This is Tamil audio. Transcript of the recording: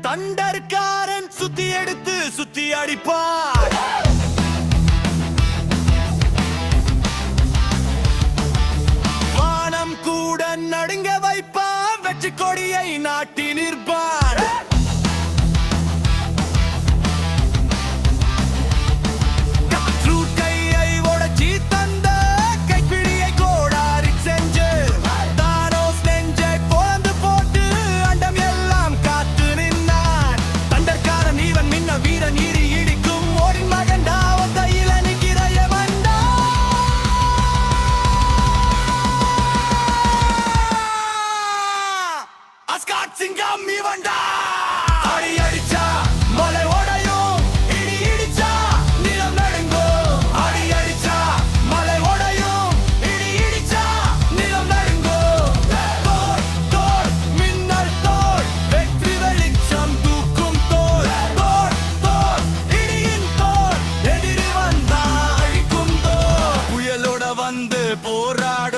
தண்டர்காரன் சுத்தி எடுத்து சுத்தி அடிப்பார். வானம் கூட நடுங்க வைப்பான், வெற்றி கொடியை நாட்டி நிற்பான். கையை உடைச்சி தந்த கைப்பிடியை கோடாரி செஞ்சு தானோஸ் நெஞ்சை போந்து போட்டு அண்டம் எல்லாம் காத்து நின்றான். தண்டர்காரன் இவன் மின்ன வீரன் இடி இடிக்கும் ஓடின் மகன்டா, கையில நிக்கிறைய வந்தா. அஸ்காட் சிங்கம் இவன்டா. அடி அடிச்சா மலை ஓடையும், இடி இடிச்சா நிலம் நடுங்கும். அடி அடிச்சா மலை ஓடையும், இடி இடிச்சா நிலம் நடுங்கும். தோள் தோள் மின்னல் தோள், வெற்றி வெளிச்சம் தூக்கும் தோள். தோள் தோள் இடியின் தோள், எதிரி வந்தா அழிக்கும் தோள். புயலோட வந்து போராடும்